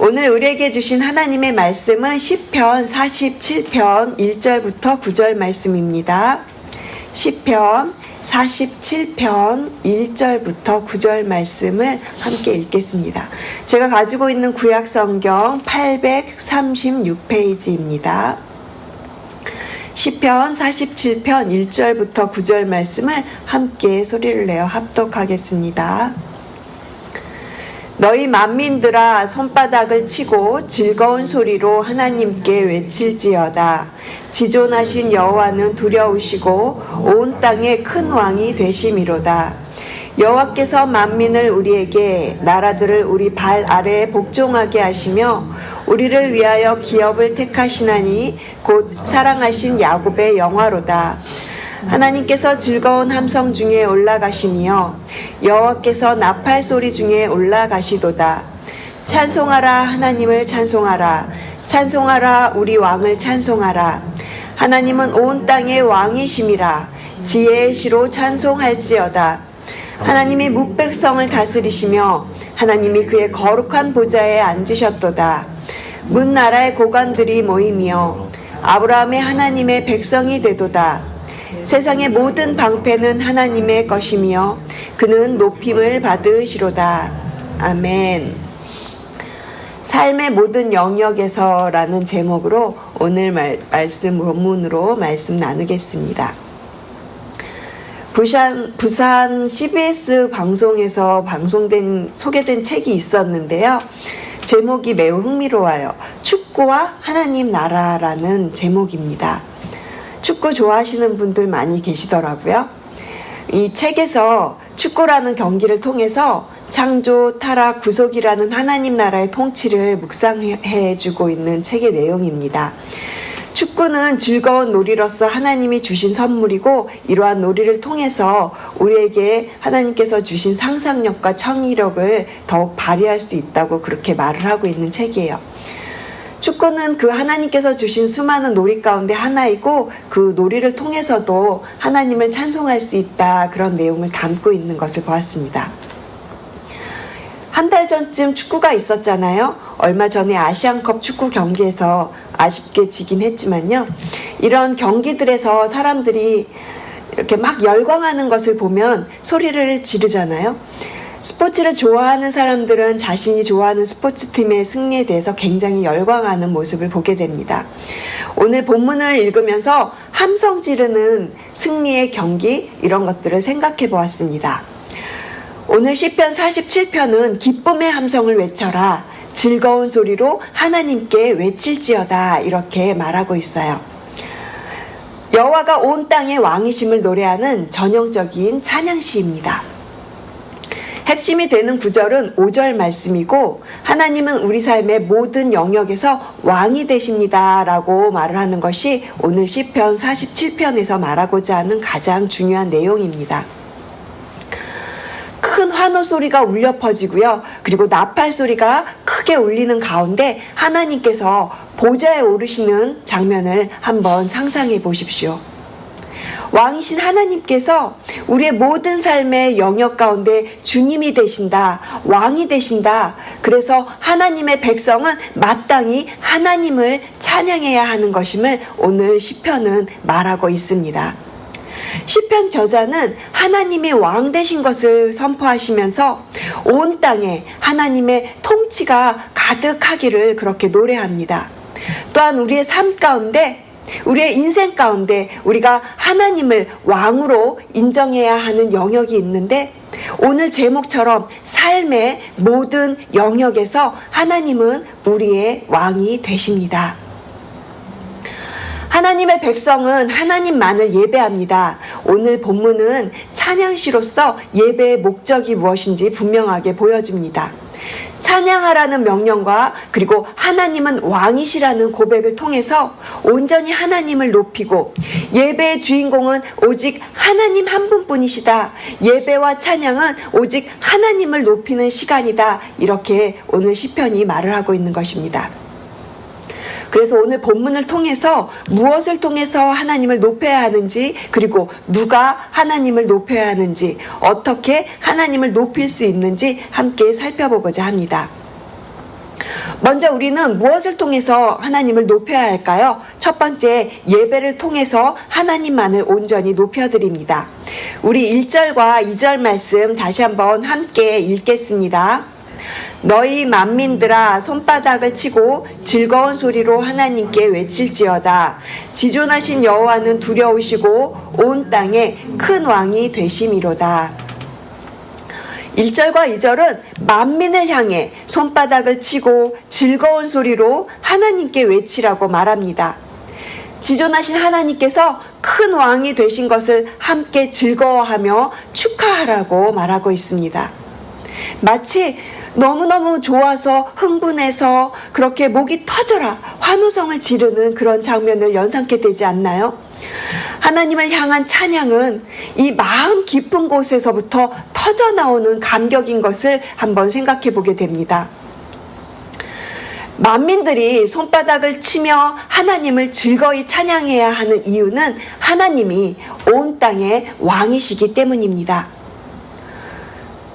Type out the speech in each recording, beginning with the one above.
오늘 우리에게 주신 하나님의 말씀은 시편 47편 1절부터 9절 말씀입니다. 시편 47편 1절부터 9절 말씀을 함께 읽겠습니다. 제가 가지고 있는 구약 성경 836페이지입니다. 시편 47편 1절부터 9절 말씀을 함께 소리를 내어 합독하겠습니다. 너희 만민들아 손바닥을 치고 즐거운 소리로 하나님께 외칠지어다. 지존하신 여호와는 두려우시고 온 땅에 큰 왕이 되심이로다. 여호와께서 만민을 우리에게 나라들을 우리 발 아래에 복종하게 하시며 우리를 위하여 기업을 택하시나니 곧 사랑하신 야곱의 영화로다. 하나님께서 즐거운 함성 중에 올라가시며 여호와께서 나팔 소리 중에 올라가시도다. 찬송하라 하나님을 찬송하라. 찬송하라 우리 왕을 찬송하라. 하나님은 온 땅의 왕이심이라. 지혜의 시로 찬송할지어다. 하나님이 묵백성을 다스리시며 하나님이 그의 거룩한 보좌에 앉으셨도다. 문 나라의 고관들이 모이며 아브라함의 하나님의 백성이 되도다. 세상의 모든 방패는 하나님의 것이며 그는 높임을 받으시로다. 아멘. 삶의 모든 영역에서라는 제목으로 오늘 말씀 본문으로 말씀 나누겠습니다. 부산 CBS 방송에서 소개된 책이 있었는데요. 제목이 매우 흥미로워요. 축구와 하나님 나라라는 제목입니다. 축구 좋아하시는 분들 많이 계시더라고요. 이 책에서 축구라는 경기를 통해서 창조, 타락, 구속이라는 하나님 나라의 통치를 묵상해주고 있는 책의 내용입니다. 축구는 즐거운 놀이로서 하나님이 주신 선물이고 이러한 놀이를 통해서 우리에게 하나님께서 주신 상상력과 창의력을 더욱 발휘할 수 있다고 그렇게 말을 하고 있는 책이에요. 축구는 그 하나님께서 주신 수많은 놀이 가운데 하나이고 그 놀이를 통해서도 하나님을 찬송할 수 있다, 그런 내용을 담고 있는 것을 보았습니다. 한 달 전쯤 축구가 있었잖아요. 얼마 전에 아시안컵 축구 경기에서 아쉽게 지긴 했지만요. 이런 경기들에서 사람들이 이렇게 막 열광하는 것을 보면 소리를 지르잖아요. 스포츠를 좋아하는 사람들은 자신이 좋아하는 스포츠팀의 승리에 대해서 굉장히 열광하는 모습을 보게 됩니다. 오늘 본문을 읽으면서 함성 지르는 승리의 경기, 이런 것들을 생각해 보았습니다. 오늘 시편 47편은 기쁨의 함성을 외쳐라, 즐거운 소리로 하나님께 외칠지어다, 이렇게 말하고 있어요. 여호와가 온 땅의 왕이심을 노래하는 전형적인 찬양시입니다. 핵심이 되는 구절은 5절 말씀이고 하나님은 우리 삶의 모든 영역에서 왕이 되십니다 라고 말을 하는 것이 오늘 시편 47편에서 말하고자 하는 가장 중요한 내용입니다. 큰 환호 소리가 울려 퍼지고요. 그리고 나팔 소리가 크게 울리는 가운데 하나님께서 보좌에 오르시는 장면을 한번 상상해 보십시오. 왕이신 하나님께서 우리의 모든 삶의 영역 가운데 주님이 되신다, 왕이 되신다. 그래서 하나님의 백성은 마땅히 하나님을 찬양해야 하는 것임을 오늘 시편은 말하고 있습니다. 시편 저자는 하나님이 왕 되신 것을 선포하시면서 온 땅에 하나님의 통치가 가득하기를 그렇게 노래합니다. 또한 우리의 삶 가운데, 우리의 인생 가운데 우리가 하나님을 왕으로 인정해야 하는 영역이 있는데 오늘 제목처럼 삶의 모든 영역에서 하나님은 우리의 왕이 되십니다. 하나님의 백성은 하나님만을 예배합니다. 오늘 본문은 찬양시로서 예배의 목적이 무엇인지 분명하게 보여줍니다. 찬양하라는 명령과 그리고 하나님은 왕이시라는 고백을 통해서 온전히 하나님을 높이고 예배의 주인공은 오직 하나님 한 분뿐이시다. 예배와 찬양은 오직 하나님을 높이는 시간이다. 이렇게 오늘 시편이 말을 하고 있는 것입니다. 그래서 오늘 본문을 통해서 무엇을 통해서 하나님을 높여야 하는지, 그리고 누가 하나님을 높여야 하는지, 어떻게 하나님을 높일 수 있는지 함께 살펴보고자 합니다. 먼저 우리는 무엇을 통해서 하나님을 높여야 할까요? 첫 번째, 예배를 통해서 하나님만을 온전히 높여드립니다. 우리 1절과 2절 말씀 다시 한번 함께 읽겠습니다. 너희 만민들아 손바닥을 치고 즐거운 소리로 하나님께 외칠지어다. 지존하신 여호와는 두려우시고 온 땅에 큰 왕이 되심이로다. 1절과 2절은 만민을 향해 손바닥을 치고 즐거운 소리로 하나님께 외치라고 말합니다. 지존하신 하나님께서 큰 왕이 되신 것을 함께 즐거워하며 축하하라고 말하고 있습니다. 마치 너무너무 좋아서 흥분해서 그렇게 목이 터져라 환호성을 지르는 그런 장면을 연상케 되지 않나요? 하나님을 향한 찬양은 이 마음 깊은 곳에서부터 터져나오는 감격인 것을 한번 생각해 보게 됩니다. 만민들이 손바닥을 치며 하나님을 즐거이 찬양해야 하는 이유는 하나님이 온 땅의 왕이시기 때문입니다.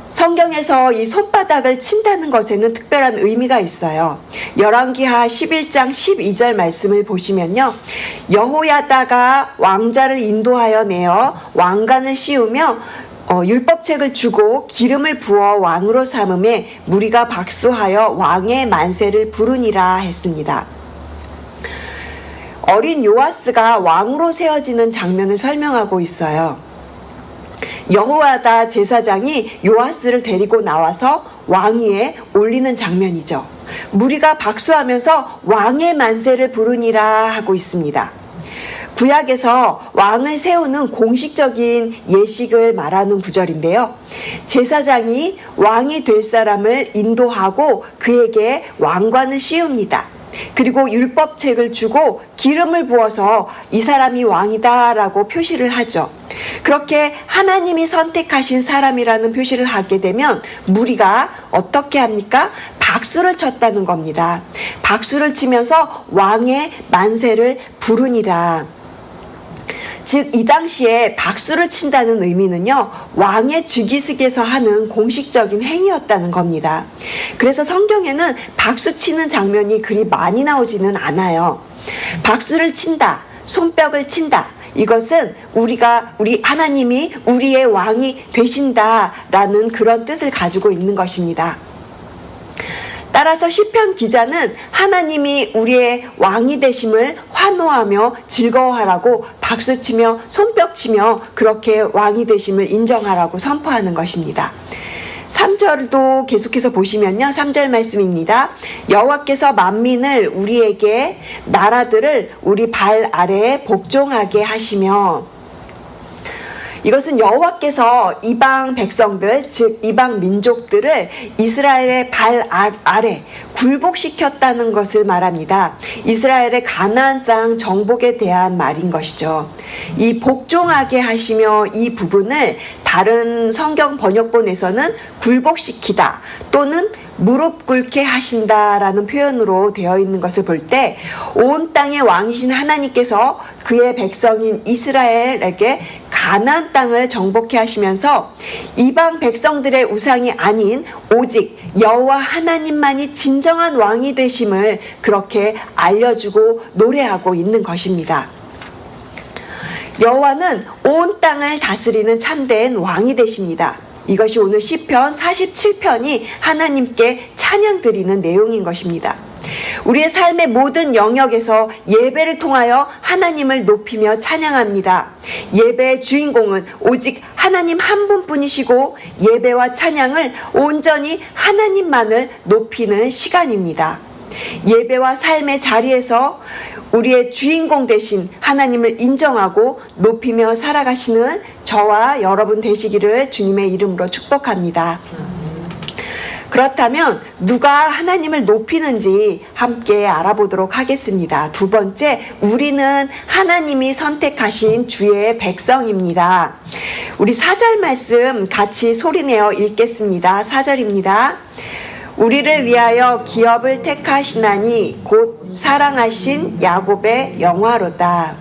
성경에서 이 손바닥을 친다는 것에는 특별한 의미가 있어요. 열왕기하 11장 12절 말씀을 보시면요. 여호야다가 왕자를 인도하여 내어 왕관을 씌우며 율법책을 주고 기름을 부어 왕으로 삼음에 무리가 박수하여 왕의 만세를 부르니라 했습니다. 어린 요아스가 왕으로 세워지는 장면을 설명하고 있어요. 여호야다 제사장이 요아스를 데리고 나와서 왕위에 올리는 장면이죠. 무리가 박수하면서 왕의 만세를 부르니라 하고 있습니다. 구약에서 왕을 세우는 공식적인 예식을 말하는 구절인데요. 제사장이 왕이 될 사람을 인도하고 그에게 왕관을 씌웁니다. 그리고 율법책을 주고 기름을 부어서 이 사람이 왕이다라고 표시를 하죠. 그렇게 하나님이 선택하신 사람이라는 표시를 하게 되면 무리가 어떻게 합니까? 박수를 쳤다는 겁니다. 박수를 치면서 왕의 만세를 부르니라. 즉 이 당시에 박수를 친다는 의미는요, 왕의 주기식에서 하는 공식적인 행위였다는 겁니다. 그래서 성경에는 박수 치는 장면이 그리 많이 나오지는 않아요. 박수를 친다, 손뼉을 친다, 이것은 우리 하나님이 우리의 왕이 되신다라는 그런 뜻을 가지고 있는 것입니다. 따라서 시편 기자는 하나님이 우리의 왕이 되심을 환호하며 즐거워하라고 박수치며 손뼉치며 그렇게 왕이 되심을 인정하라고 선포하는 것입니다. 3절도 계속해서 보시면요. 3절 말씀입니다. 여호와께서 만민을 우리에게 나라들을 우리 발 아래에 복종하게 하시며, 이것은 여호와께서 이방 백성들, 즉 이방 민족들을 이스라엘의 발 아래 굴복시켰다는 것을 말합니다. 이스라엘의 가나안 땅 정복에 대한 말인 것이죠. 이 복종하게 하시며 이 부분을 다른 성경 번역본에서는 굴복시키다 또는 무릎 꿇게 하신다라는 표현으로 되어 있는 것을 볼 때 온 땅의 왕이신 하나님께서 그의 백성인 이스라엘에게 가나안 땅을 정복해 하시면서 이방 백성들의 우상이 아닌 오직 여호와 하나님만이 진정한 왕이 되심을 그렇게 알려주고 노래하고 있는 것입니다. 여호와는 온 땅을 다스리는 참된 왕이 되십니다. 이것이 오늘 시편 47편이 하나님께 찬양 드리는 내용인 것입니다. 우리의 삶의 모든 영역에서 예배를 통하여 하나님을 높이며 찬양합니다. 예배의 주인공은 오직 하나님 한 분뿐이시고 예배와 찬양을 온전히 하나님만을 높이는 시간입니다. 예배와 삶의 자리에서 우리의 주인공 되신 하나님을 인정하고 높이며 살아가시는 저와 여러분 되시기를 주님의 이름으로 축복합니다. 그렇다면 누가 하나님을 높이는지 함께 알아보도록 하겠습니다. 두 번째, 우리는 하나님이 선택하신 주의 백성입니다. 우리 4절 말씀 같이 소리내어 읽겠습니다. 4절입니다. 우리를 위하여 기업을 택하시나니 곧 사랑하신 야곱의 영화로다.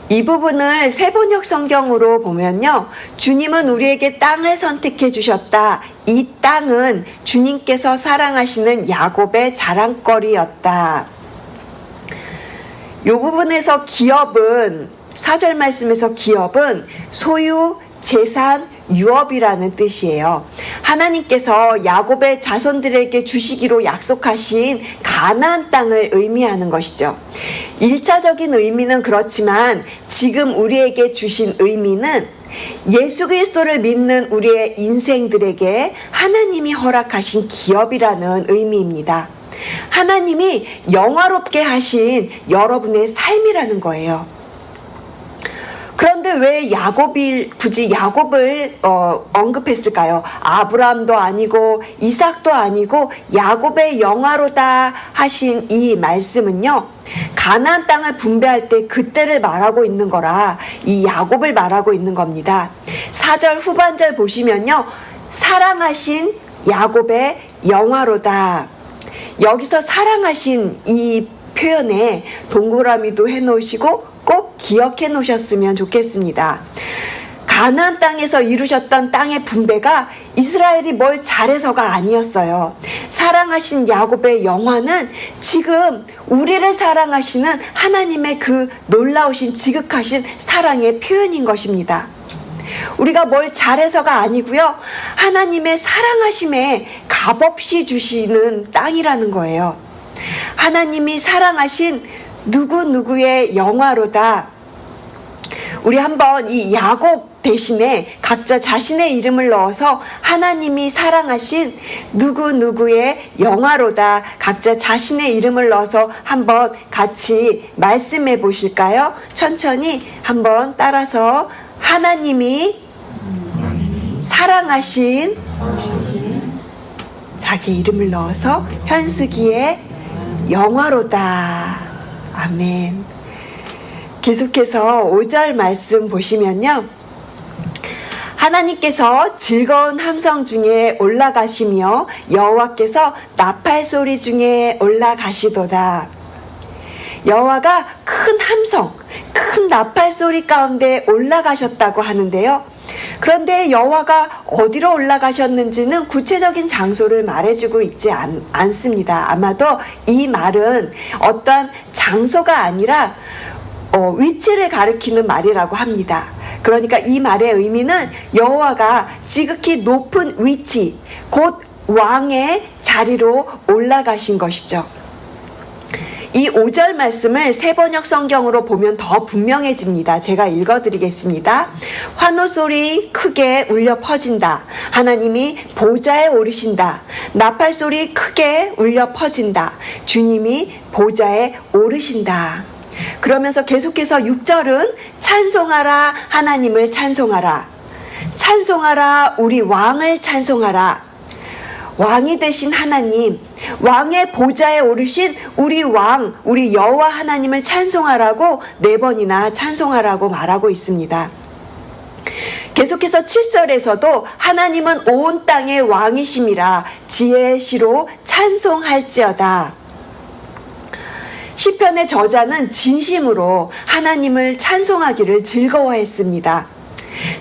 이 부분을 세번역 성경으로 보면요, 주님은 우리에게 땅을 선택해 주셨다. 이 땅은 주님께서 사랑하시는 야곱의 자랑거리였다. 이 부분에서 기업은 4절 말씀에서 기업은 소유, 재산, 유업이라는 뜻이에요. 하나님께서 야곱의 자손들에게 주시기로 약속하신 가나안 땅을 의미하는 것이죠. 1차적인 의미는 그렇지만 지금 우리에게 주신 의미는 예수 그리스도를 믿는 우리의 인생들에게 하나님이 허락하신 기업이라는 의미입니다. 하나님이 영화롭게 하신 여러분의 삶이라는 거예요. 그런데 왜 굳이 야곱을 언급했을까요? 아브라함도 아니고 이삭도 아니고 야곱의 영화로다 하신 이 말씀은요, 가나안 땅을 분배할 때 그때를 말하고 있는 거라 이 야곱을 말하고 있는 겁니다. 4절 후반절 보시면요, 사랑하신 야곱의 영화로다. 여기서 사랑하신 이 표현에 동그라미도 해놓으시고 꼭 기억해 놓으셨으면 좋겠습니다. 가나안 땅에서 이루셨던 땅의 분배가 이스라엘이 뭘 잘해서가 아니었어요. 사랑하신 야곱의 영화는 지금 우리를 사랑하시는 하나님의 그 놀라우신 지극하신 사랑의 표현인 것입니다. 우리가 뭘 잘해서가 아니고요, 하나님의 사랑하심에 값없이 주시는 땅이라는 거예요. 하나님이 사랑하신 누구누구의 영화로다. 우리 한번 이 야곱 대신에 각자 자신의 이름을 넣어서 하나님이 사랑하신 누구누구의 영화로다, 각자 자신의 이름을 넣어서 한번 같이 말씀해 보실까요? 천천히 한번 따라서 하나님이 사랑하신 자기 이름을 넣어서 현숙이의 영화로다. 아멘. 계속해서 5절 말씀 보시면요, 하나님께서 즐거운 함성 중에 올라가시며 여호와께서 나팔 소리 중에 올라가시도다. 여호와가 큰 함성, 큰 나팔 소리 가운데 올라가셨다고 하는데요, 그런데 여호와가 어디로 올라가셨는지는 구체적인 장소를 말해주고 있지 않습니다. 아마도 이 말은 어떤 장소가 아니라 위치를 가리키는 말이라고 합니다. 그러니까 이 말의 의미는 여호와가 지극히 높은 위치, 곧 왕의 자리로 올라가신 것이죠. 이 5절 말씀을 새번역 성경으로 보면 더 분명해집니다. 제가 읽어드리겠습니다. 환호소리 크게 울려 퍼진다. 하나님이 보좌에 오르신다. 나팔소리 크게 울려 퍼진다. 주님이 보좌에 오르신다. 그러면서 계속해서 6절은 찬송하라, 하나님을 찬송하라. 찬송하라, 우리 왕을 찬송하라. 왕이 되신 하나님, 왕의 보좌에 오르신 우리 왕, 우리 여호와 하나님을 찬송하라고 4번이나 찬송하라고 말하고 있습니다. 계속해서 7절에서도 하나님은 온 땅의 왕이심이라 지혜의 시로 찬송할지어다. 시편의 저자는 진심으로 하나님을 찬송하기를 즐거워했습니다.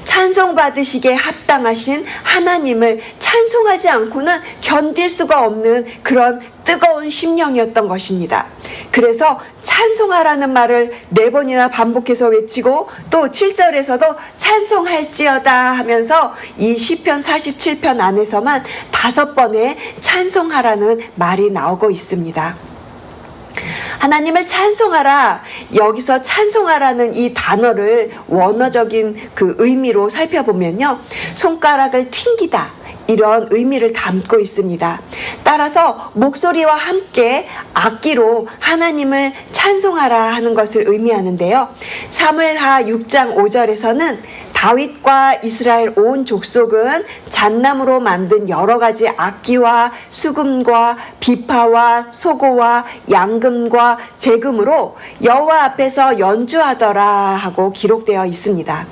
찬송받으시기에 합당하신 하나님을 찬송하지 않고는 견딜 수가 없는 그런 뜨거운 심령이었던 것입니다. 그래서 찬송하라는 말을 4번이나 반복해서 외치고 또 7절에서도 찬송할지어다 하면서 이 시편 47편 안에서만 5번의 찬송하라는 말이 나오고 있습니다. 하나님을 찬송하라, 여기서 찬송하라는 이 단어를 원어적인 그 의미로 살펴보면요, 손가락을 튕기다, 이런 의미를 담고 있습니다. 따라서 목소리와 함께 악기로 하나님을 찬송하라 하는 것을 의미하는데요, 사무엘하 6장 5절에서는 다윗과 이스라엘 온 족속은 잣나무로 만든 여러 가지 악기와 수금과 비파와 소고와 양금과 재금으로 여호와 앞에서 연주하더라 하고 기록되어 있습니다.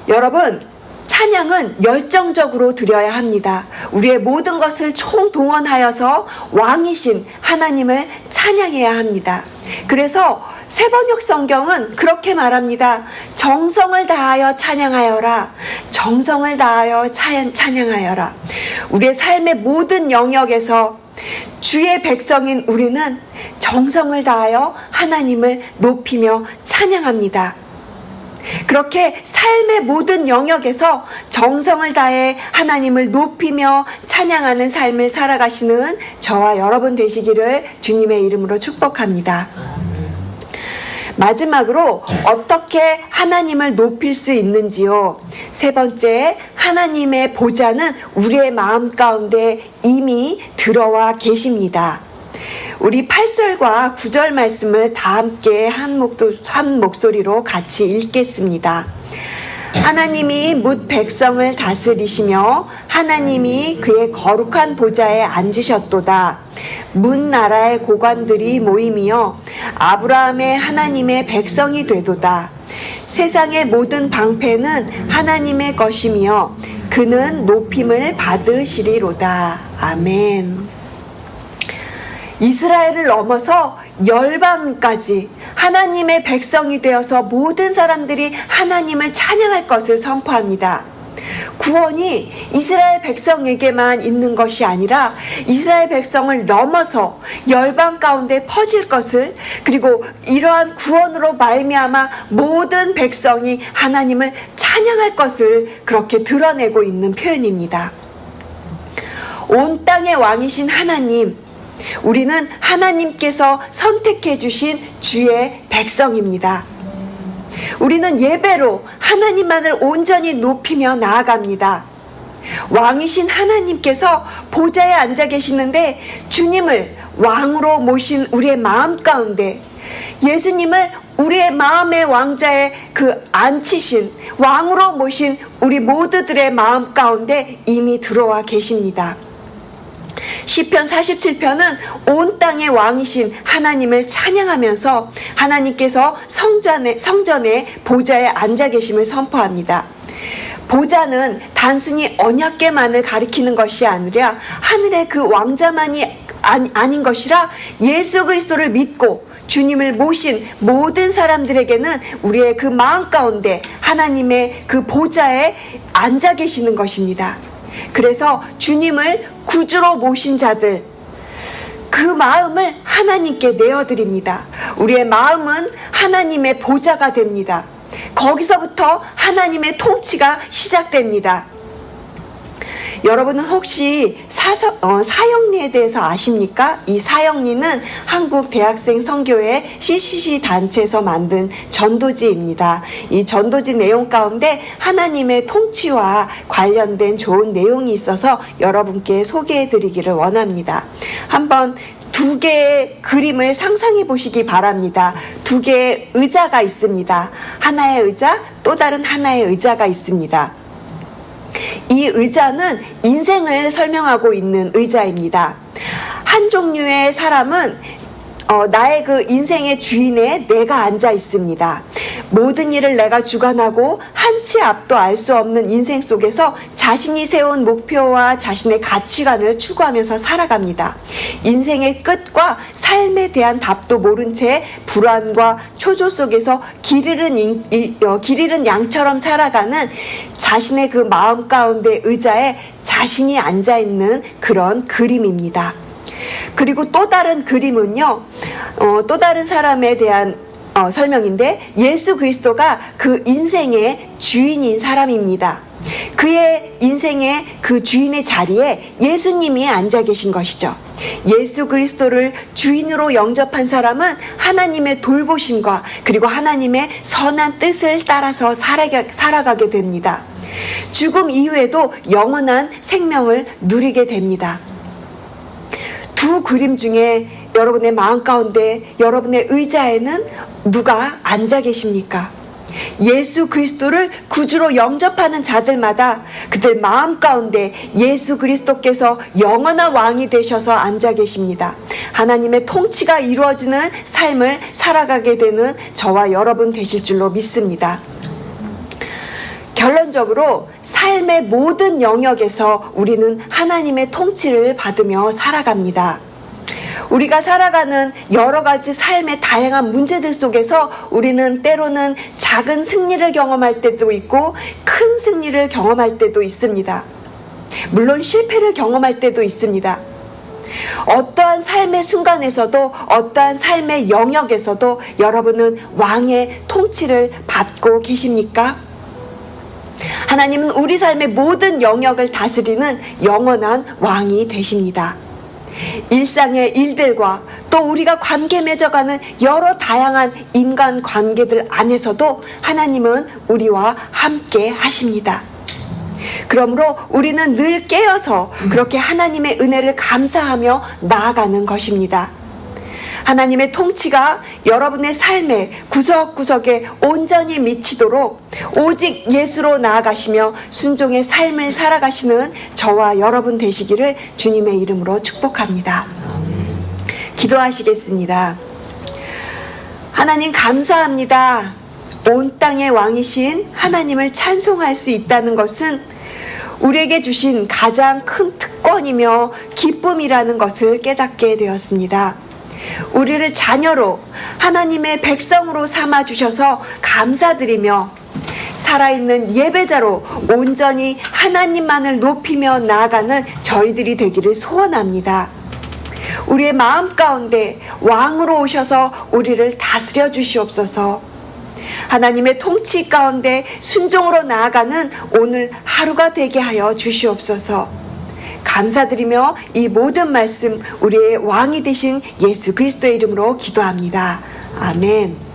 여러분, 찬양은 열정적으로 드려야 합니다. 우리의 모든 것을 총동원하여서 왕이신 하나님을 찬양해야 합니다. 그래서 새번역 성경은 그렇게 말합니다. 정성을 다하여 찬양하여라. 정성을 다하여 찬양하여라. 우리의 삶의 모든 영역에서 주의 백성인 우리는 정성을 다하여 하나님을 높이며 찬양합니다. 그렇게 삶의 모든 영역에서 정성을 다해 하나님을 높이며 찬양하는 삶을 살아가시는 저와 여러분 되시기를 주님의 이름으로 축복합니다. 마지막으로 어떻게 하나님을 높일 수 있는지요? 세 번째, 하나님의 보좌는 우리의 마음 가운데 이미 들어와 계십니다. 우리 8절과 9절 말씀을 다 함께 한 목소리로 같이 읽겠습니다. 하나님이 뭇 백성을 다스리시며 하나님이 그의 거룩한 보좌에 앉으셨도다. 문 나라의 고관들이 모임이여 아브라함의 하나님의 백성이 되도다. 세상의 모든 방패는 하나님의 것이며 그는 높임을 받으시리로다. 아멘. 이스라엘을 넘어서 열방까지 하나님의 백성이 되어서 모든 사람들이 하나님을 찬양할 것을 선포합니다. 구원이 이스라엘 백성에게만 있는 것이 아니라 이스라엘 백성을 넘어서 열방 가운데 퍼질 것을, 그리고 이러한 구원으로 말미암아 모든 백성이 하나님을 찬양할 것을 그렇게 드러내고 있는 표현입니다. 온 땅의 왕이신 하나님, 우리는 하나님께서 선택해 주신 주의 백성입니다. 우리는 예배로 하나님만을 온전히 높이며 나아갑니다. 왕이신 하나님께서 보좌에 앉아 계시는데 주님을 왕으로 모신 우리의 마음 가운데, 예수님을 우리의 마음의 왕자에 앉히신 왕으로 모신 우리 모두들의 마음 가운데 이미 들어와 계십니다. 시편 47편은 온 땅의 왕이신 하나님을 찬양하면서 하나님께서 성전의 보좌에 앉아 계심을 선포합니다. 보좌는 단순히 언약궤만을 가리키는 것이 아니라 하늘의 그 왕자만이 아닌 것이라, 예수 그리스도를 믿고 주님을 모신 모든 사람들에게는 우리의 그 마음 가운데 하나님의 그 보좌에 앉아 계시는 것입니다. 그래서 주님을 구주로 모신 자들, 그 마음을 하나님께 내어드립니다. 우리의 마음은 하나님의 보좌가 됩니다. 거기서부터 하나님의 통치가 시작됩니다. 여러분은 혹시 사형리에 대해서 아십니까? 이 사형리는 한국 대학생 선교회 CCC 단체에서 만든 전도지입니다. 이 전도지 내용 가운데 하나님의 통치와 관련된 좋은 내용이 있어서 여러분께 소개해 드리기를 원합니다. 한번 두 개의 그림을 상상해 보시기 바랍니다. 두 개의 의자가 있습니다. 하나의 의자, 또 다른 하나의 의자가 있습니다. 이 의자는 인생을 설명하고 있는 의자입니다. 한 종류의 사람은 나의 그 인생의 주인에 내가 앉아 있습니다. 모든 일을 내가 주관하고 한치 앞도 알 수 없는 인생 속에서 자신이 세운 목표와 자신의 가치관을 추구하면서 살아갑니다. 인생의 끝과 삶에 대한 답도 모른 채 불안과 초조 속에서 길 잃은 양처럼 살아가는 자신의 그 마음 가운데 의자에 자신이 앉아 있는 그런 그림입니다. 그리고 또 다른 그림은요, 또 다른 사람에 대한 설명인데, 예수 그리스도가 그 인생의 주인인 사람입니다. 그의 인생의 그 주인의 자리에 예수님이 앉아 계신 것이죠. 예수 그리스도를 주인으로 영접한 사람은 하나님의 돌보심과 그리고 하나님의 선한 뜻을 따라서 살아가게 됩니다. 죽음 이후에도 영원한 생명을 누리게 됩니다. 두 그림 중에 여러분의 마음 가운데, 여러분의 의자에는 누가 앉아 계십니까? 예수 그리스도를 구주로 영접하는 자들마다 그들 마음 가운데 예수 그리스도께서 영원한 왕이 되셔서 앉아 계십니다. 하나님의 통치가 이루어지는 삶을 살아가게 되는 저와 여러분 되실 줄로 믿습니다. 결론적으로 삶의 모든 영역에서 우리는 하나님의 통치를 받으며 살아갑니다. 우리가 살아가는 여러 가지 삶의 다양한 문제들 속에서 우리는 때로는 작은 승리를 경험할 때도 있고 큰 승리를 경험할 때도 있습니다. 물론 실패를 경험할 때도 있습니다. 어떠한 삶의 순간에서도 어떠한 삶의 영역에서도 여러분은 왕의 통치를 받고 계십니까? 하나님은 우리 삶의 모든 영역을 다스리는 영원한 왕이 되십니다. 일상의 일들과 또 우리가 관계 맺어가는 여러 다양한 인간 관계들 안에서도 하나님은 우리와 함께 하십니다. 그러므로 우리는 늘 깨어서 그렇게 하나님의 은혜를 감사하며 나아가는 것입니다. 하나님의 통치가 여러분의 삶의 구석구석에 온전히 미치도록 오직 예수로 나아가시며 순종의 삶을 살아가시는 저와 여러분 되시기를 주님의 이름으로 축복합니다. 기도하시겠습니다. 하나님 감사합니다. 온 땅의 왕이신 하나님을 찬송할 수 있다는 것은 우리에게 주신 가장 큰 특권이며 기쁨이라는 것을 깨닫게 되었습니다. 우리를 자녀로 하나님의 백성으로 삼아주셔서 감사드리며 살아있는 예배자로 온전히 하나님만을 높이며 나아가는 저희들이 되기를 소원합니다. 우리의 마음 가운데 왕으로 오셔서 우리를 다스려 주시옵소서. 하나님의 통치 가운데 순종으로 나아가는 오늘 하루가 되게 하여 주시옵소서. 감사드리며 이 모든 말씀 우리의 왕이 되신 예수 그리스도의 이름으로 기도합니다. 아멘.